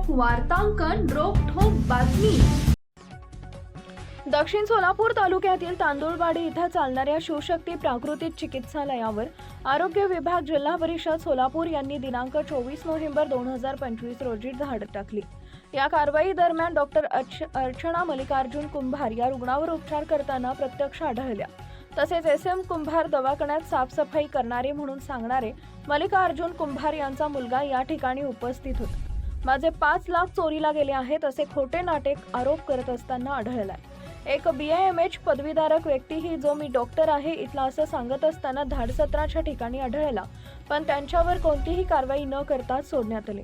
वार्तांकन रोखठोक बातमी। दक्षिण सोलापूर तालुक्यातील तांदुळवाडी इथं चालणाऱ्या शिवशक्ती प्राकृतिक चिकित्सालयावर आरोग्य विभाग जिल्हा परिषद सोलापूर यांनी दिनांक 24 नोव्हेंबर 2025 रोजी धाड टाकली। या कारवाई दरम्यान डॉक्टर अर्चना मल्लिकार्जुन कुंभार या रुग्णावर उपचार करताना प्रत्यक्ष आढळल्या। तसेच SM कुंभार दवाखान्यात साफसफाई करणारे म्हणून सांगणारे मल्लिकार्जुन कुंभार यांचा मुलगा या ठिकाणी उपस्थित होता। माझे 5 लाख चोरीला गेले आहेत असे खोटे नाटक आरोप करत असताना आढळलाय। एक BAMH पदवीधारक व्यक्तीही जो मी डॉक्टर आहे इथला असं सांगत असताना धाडसत्राच्या ठिकाणी आढळला, पण त्यांच्यावर कोणतीही कारवाई न करता सोडण्यात आले।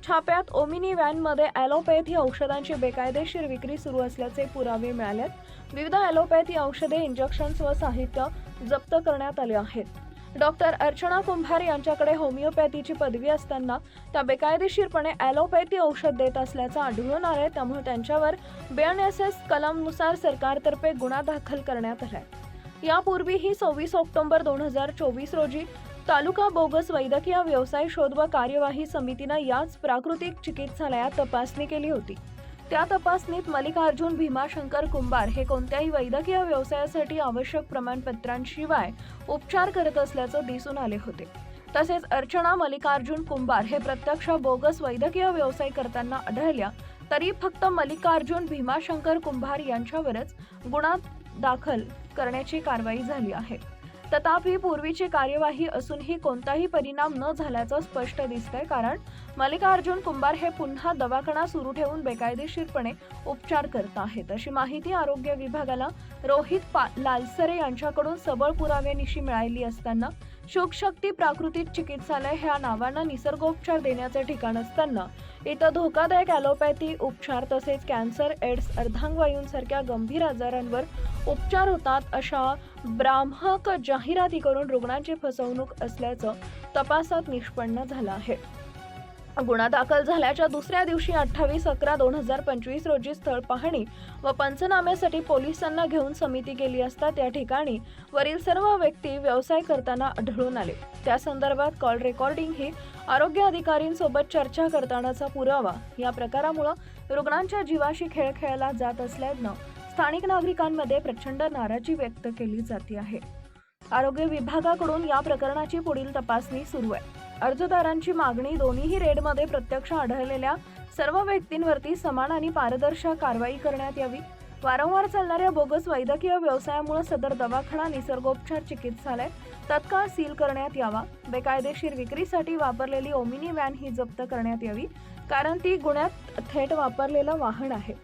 छाप्यात ओमिनी व्हॅनमध्ये ॲलोपॅथी औषधांची बेकायदेशीर विक्री सुरू असल्याचे पुरावे मिळालेत। विविध ॲलोपॅथी औषधे, इंजेक्शन्स व साहित्य जप्त करण्यात आले आहेत। डॉक्टर अर्चना कुंभार यांच्याकडे होमिओपॅथीची पदवी असताना त्या बेकायदेशीरपणे ॲलोपॅथी औषध देत असल्याचं आढळून आलंय। त्यामुळे त्यांच्यावर BNSS कलमनुसार सरकारतर्फे गुन्हा दाखल करण्यात आलाय। यापूर्वीही 26 ऑक्टोबर 2024 रोजी तालुका बोगस वैद्यकीय व्यवसाय शोध व कार्यवाही समितीने याच प्राकृतिक चिकित्सालयात तपासणी केली होती। त्या तपासणीत मल्लिकार्जुन भीमाशंकर कुंभार हे कोणत्याही वैद्यकीय व्यवसायासाठी आवश्यक प्रमाणपत्रांशिवाय उपचार करत असल्याचं दिसून आले होते। तसेच अर्चना मल्लिकार्जुन कुंभार हे प्रत्यक्ष बोगस वैद्यकीय व्यवसाय करताना आढळल्या, तरी फक्त मल्लिकार्जुन भीमाशंकर कुंभार यांच्यावरच गुन्हा दाखल करण्याची कारवाई झाली आहे। तथापि पूर्वीची कार्यवाही असूनही कोणताही परिणाम न झाल्याचं स्पष्ट दिसतंय, कारण मल्लिकार्जुन कुंभार हे पुन्हा दवाखाना सुरू ठेवून बेकायदेशीरपणे उपचार करत आहेत अशी माहिती आरोग्य विभागाला रोहित लालसरे यांच्याकडून सबळ पुराव्यानिशी मिळाली असताना शिवशक्ती प्राकृतिक चिकित्सालय ह्या नावानं निसर्गोपचार देण्याचे ठिकाण असताना इथं धोकादायक ॲलोपॅथी उपचार तसेच कॅन्सर, एड्स, अर्धांगवायूंसारख्या गंभीर आजारांवर उपचार होतात अशा भ्रामक जाहिराती करून रुग्णांची फसवणूक असल्याचं तपासात निष्पन्न झालं आहे। गुन्हा दाखल झाल्याच्या दुसऱ्या दिवशी 28/11/2025 रोजी स्थळ पाहणी व पंचनाम्यासाठी पोलिसांना घेऊन समिती गेली असता त्या ठिकाणी वरील सर्व व्यक्ती व्यवसाय करताना आढळून आले। त्या संदर्भात कॉल रेकॉर्डिंग ही आरोग्य अधिकाऱ्यांसोबत चर्चा करतानाचा पुरावा। या प्रकारामुळे रुग्णांच्या जीवाशी खेळ खेळला जात असल्यानं स्थानिक नागरिकांमध्ये प्रचंड नाराजी व्यक्त केली जाते आहे। आरोग्य विभागाकडून या प्रकरणाची पुढील तपासणी सुरू आहे। अर्जदारांची मागणी दोन्ही रेडमध्ये प्रत्यक्ष आढळलेल्या सर्व व्यक्तींवरती समान आणि पारदर्शक कारवाई करण्यात यावी। वारंवार चालणाऱ्या बोगस वैद्यकीय व्यवसायामुळे सदर दवाखाना निसर्गोपचार चिकित्सालय तत्काळ सील करण्यात यावा। बेकायदेशीर विक्रीसाठी वापरलेली ओमिनी व्हॅन ही जप्त करण्यात यावी, कारण ती गुन्ह्यात थेट वापरलेलं वाहन आहे।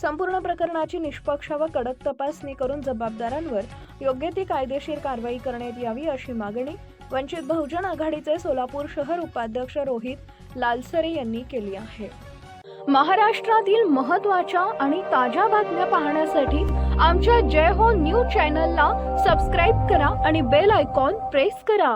संपूर्ण प्रकरणाची निष्पक्ष व कडक तपासणी करून जबाबदारांवर योग्य ती कायदेशीर कारवाई करण्यात यावी अशी मागणी वंचित बहुजन आघाडीचे सोलापूर शहर उपाध्यक्ष रोहित लालसरे यांनी केली आहे। महाराष्ट्रातील महत्त्वाच्या आणि ताज्या बातम्या पाहण्यासाठी आमच्या जय हो न्यूज चॅनलला सबस्क्राईब करा आणि बेल आयकॉन प्रेस करा।